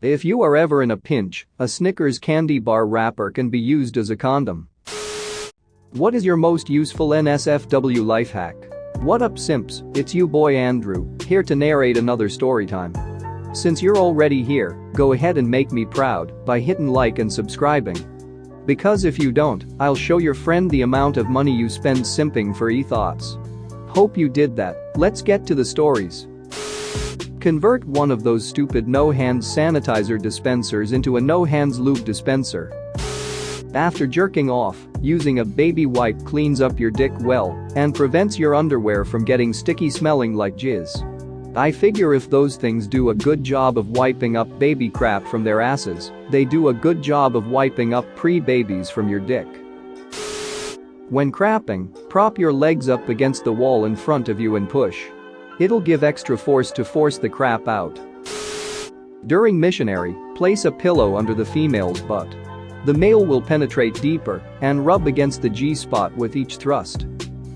If you are ever in a pinch, a Snickers candy bar wrapper can be used as a condom. What is your most useful NSFW life hack? What up, simps, it's you boy Andrew, here to narrate another story time. Since you're already here, go ahead and make me proud by hitting like and subscribing. Because if you don't, I'll show your friend the amount of money you spend simping for e-thoughts. Hope you did that. Let's get to the stories. Convert one of those stupid no-hands sanitizer dispensers into a no-hands lube dispenser. After jerking off, using a baby wipe cleans up your dick well and prevents your underwear from getting sticky smelling like jizz. I figure if those things do a good job of wiping up baby crap from their asses, they do a good job of wiping up pre-babies from your dick. When crapping, prop your legs up against the wall in front of you and push. It'll give extra force to force the crap out. During missionary, place a pillow under the female's butt. The male will penetrate deeper and rub against the G-spot with each thrust.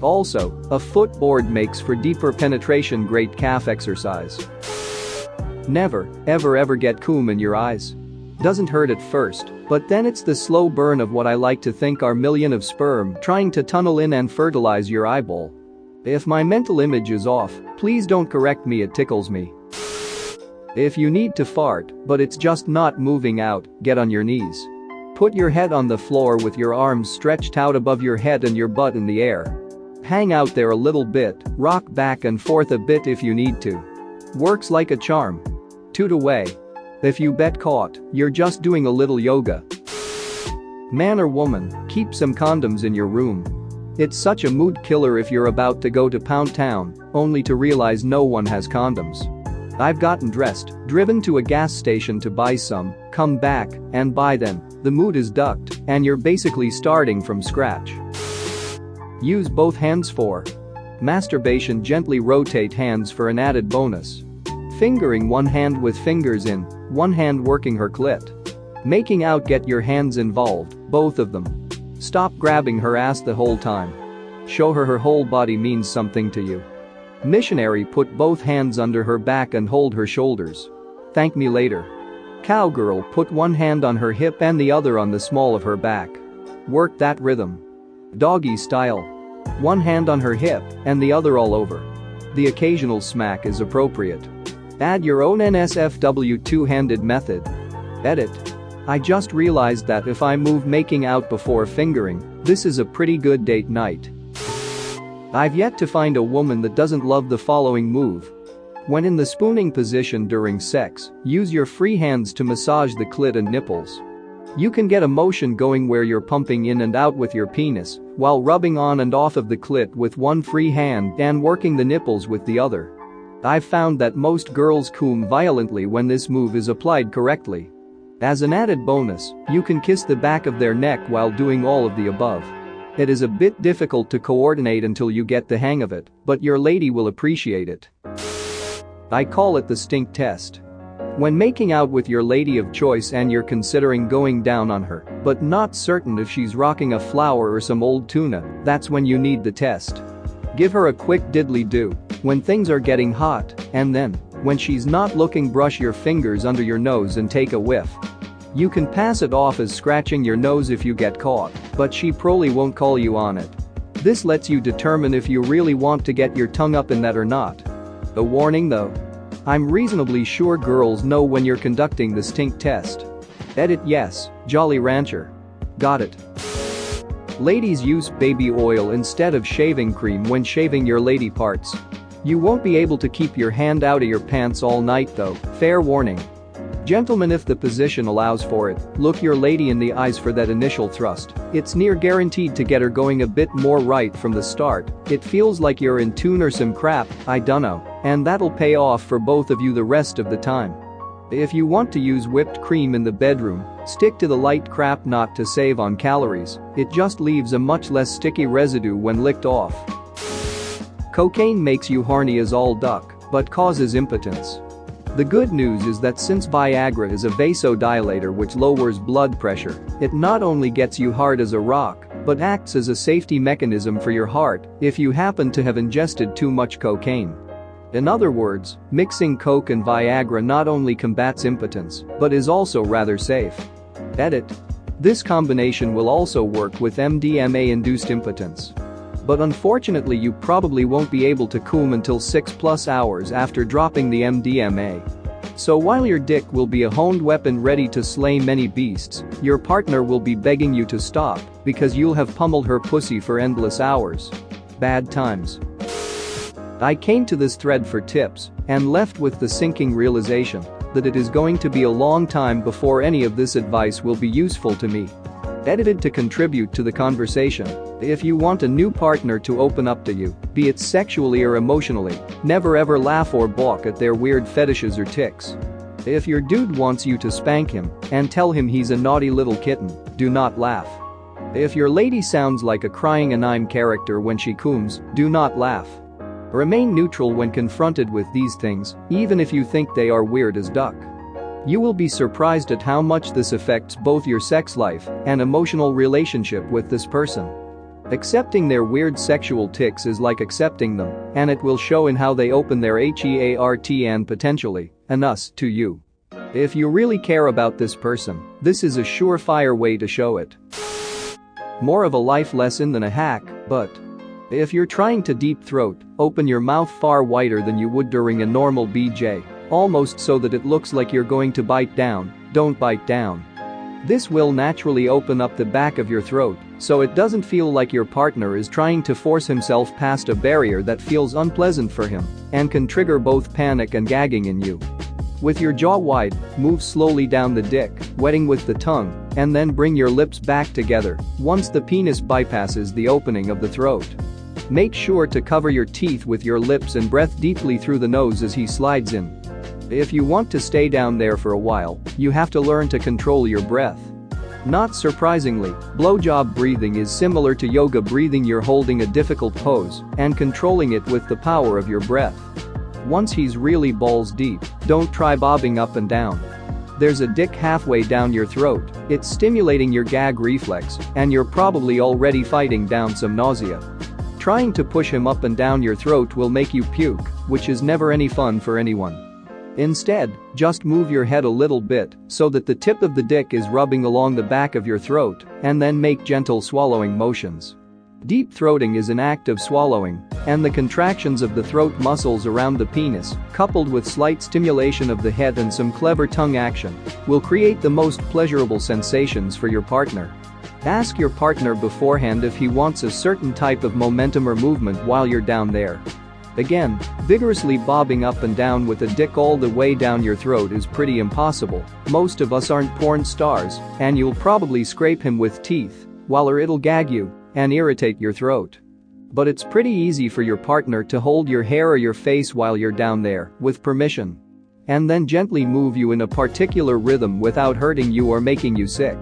Also, a footboard makes for deeper penetration, great calf exercise. Never, ever get cum in your eyes. Doesn't hurt at first, but then it's the slow burn of what I like to think are millions of sperm trying to tunnel in and fertilize your eyeball. If my mental image is off, please don't correct me, it tickles me. If you need to fart, but it's just not moving out, get on your knees. Put your head on the floor with your arms stretched out above your head and your butt in the air. Hang out there a little bit, rock back and forth a bit if you need to. Works like a charm. Toot away. If you get caught, you're just doing a little yoga. Man or woman, keep some condoms in your room. It's such a mood killer if you're about to go to Pound Town, only to realize no one has condoms. I've gotten dressed, driven to a gas station to buy some, come back, and by then, the mood is ducked, and you're basically starting from scratch. Use both hands for masturbation. Gently rotate hands for an added bonus. Fingering one hand with fingers in, one hand working her clit. Making out, get your hands involved, both of them. Stop grabbing her ass the whole time. Show her whole body means something to you. Missionary, put both hands under her back and hold her shoulders. Thank me later. Cowgirl, put one hand on her hip and the other on the small of her back. Work that rhythm. Doggy style. One hand on her hip and the other all over. The occasional smack is appropriate. Add your own NSFW two-handed method. Edit. I just realized that if I move making out before fingering, this is a pretty good date night. I've yet to find a woman that doesn't love the following move. When in the spooning position during sex, use your free hands to massage the clit and nipples. You can get a motion going where you're pumping in and out with your penis, while rubbing on and off of the clit with one free hand and working the nipples with the other. I've found that most girls cum violently when this move is applied correctly. As an added bonus, you can kiss the back of their neck while doing all of the above. It is a bit difficult to coordinate until you get the hang of it, but your lady will appreciate it. I call it the stink test. When making out with your lady of choice and you're considering going down on her, but not certain if she's rocking a flower or some old tuna, that's when you need the test. Give her a quick diddly-do when things are getting hot, and then, when she's not looking, brush your fingers under your nose and take a whiff. You can pass it off as scratching your nose if you get caught, but she probably won't call you on it. This lets you determine if you really want to get your tongue up in that or not. A warning though. I'm reasonably sure girls know when you're conducting the stink test. Edit. Yes, Jolly Rancher. Got it. Ladies, use baby oil instead of shaving cream when shaving your lady parts. You won't be able to keep your hand out of your pants all night though, fair warning. Gentlemen, if the position allows for it, look your lady in the eyes for that initial thrust. It's near guaranteed to get her going a bit more right from the start. It feels like you're in tune or some crap, I dunno, and that'll pay off for both of you the rest of the time. If you want to use whipped cream in the bedroom, stick to the light crap, not to save on calories. It just leaves a much less sticky residue when licked off. Cocaine makes you horny as all duck, but causes impotence. The good news is that since Viagra is a vasodilator which lowers blood pressure, it not only gets you hard as a rock, but acts as a safety mechanism for your heart if you happen to have ingested too much cocaine. In other words, mixing Coke and Viagra not only combats impotence, but is also rather safe. Edit. This combination will also work with MDMA-induced impotence. But unfortunately you probably won't be able to cum until 6+ hours after dropping the MDMA. So while your dick will be a honed weapon ready to slay many beasts, your partner will be begging you to stop because you'll have pummeled her pussy for endless hours. Bad times. I came to this thread for tips and left with the sinking realization that it is going to be a long time before any of this advice will be useful to me. Edited to contribute to the conversation. If you want a new partner to open up to you, be it sexually or emotionally, never ever laugh or balk at their weird fetishes or tics. If your dude wants you to spank him and tell him he's a naughty little kitten, do not laugh. If your lady sounds like a crying anime character when she cooms, do not laugh. Remain neutral when confronted with these things, even if you think they are weird as duck. You will be surprised at how much this affects both your sex life and emotional relationship with this person. Accepting their weird sexual tics is like accepting them, and it will show in how they open their heart and potentially an us to you. If you really care about this person, this is a surefire way to show it. More of a life lesson than a hack, but if you're trying to deep throat, open your mouth far wider than you would during a normal BJ, almost so that it looks like you're going to bite down. Don't bite down. This will naturally open up the back of your throat, so it doesn't feel like your partner is trying to force himself past a barrier that feels unpleasant for him and can trigger both panic and gagging in you. With your jaw wide, move slowly down the dick, wetting with the tongue, and then bring your lips back together once the penis bypasses the opening of the throat. Make sure to cover your teeth with your lips and breath deeply through the nose as he slides in. If you want to stay down there for a while, you have to learn to control your breath. Not surprisingly, blowjob breathing is similar to yoga breathing. You're holding a difficult pose and controlling it with the power of your breath. Once he's really balls deep, don't try bobbing up and down. There's a dick halfway down your throat, it's stimulating your gag reflex, and you're probably already fighting down some nausea. Trying to push him up and down your throat will make you puke, which is never any fun for anyone. Instead, just move your head a little bit so that the tip of the dick is rubbing along the back of your throat, and then make gentle swallowing motions. Deep throating is an act of swallowing, and the contractions of the throat muscles around the penis, coupled with slight stimulation of the head and some clever tongue action, will create the most pleasurable sensations for your partner. Ask your partner beforehand if he wants a certain type of momentum or movement while you're down there. Again, vigorously bobbing up and down with a dick all the way down your throat is pretty impossible. Most of us aren't porn stars, and you'll probably scrape him with teeth, or it'll gag you and irritate your throat. But it's pretty easy for your partner to hold your hair or your face while you're down there, with permission. And then gently move you in a particular rhythm without hurting you or making you sick.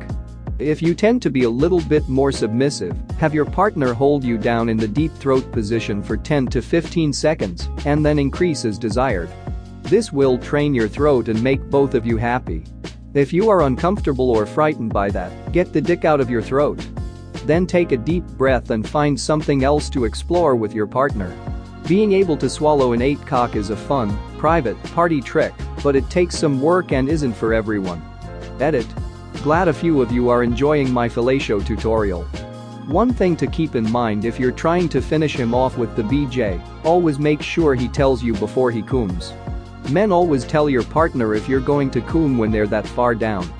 If you tend to be a little bit more submissive, have your partner hold you down in the deep throat position for 10 to 15 seconds and then increase as desired. This will train your throat and make both of you happy. If you are uncomfortable or frightened by that, get the dick out of your throat. Then take a deep breath and find something else to explore with your partner. Being able to swallow an 8 cock is a fun, private, party trick, but it takes some work and isn't for everyone. Edit. Glad a few of you are enjoying my fellatio tutorial. One thing to keep in mind if you're trying to finish him off with the BJ, always make sure he tells you before he cooms. Men always tell your partner if you're going to coom when they're that far down.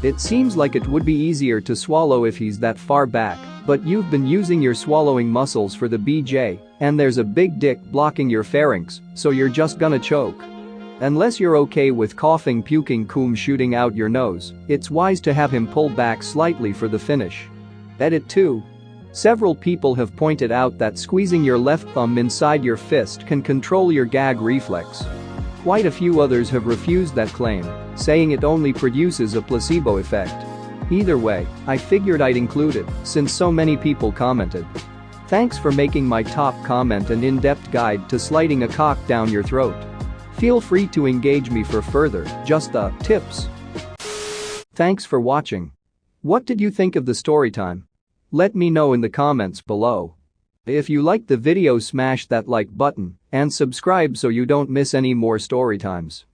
It seems like it would be easier to swallow if he's that far back, but you've been using your swallowing muscles for the BJ, and there's a big dick blocking your pharynx, so you're just gonna choke. Unless you're okay with coughing, puking, coom shooting out your nose, it's wise to have him pull back slightly for the finish. Edit 2. Several people have pointed out that squeezing your left thumb inside your fist can control your gag reflex. Quite a few others have refused that claim, saying it only produces a placebo effect. Either way, I figured I'd include it since so many people commented. Thanks for making my top comment an in-depth guide to sliding a cock down your throat. Feel free to engage me for further, just tips. Thanks for watching. What did you think of the story time? Let me know in the comments below. If you liked the video, smash that like button and subscribe so you don't miss any more story times.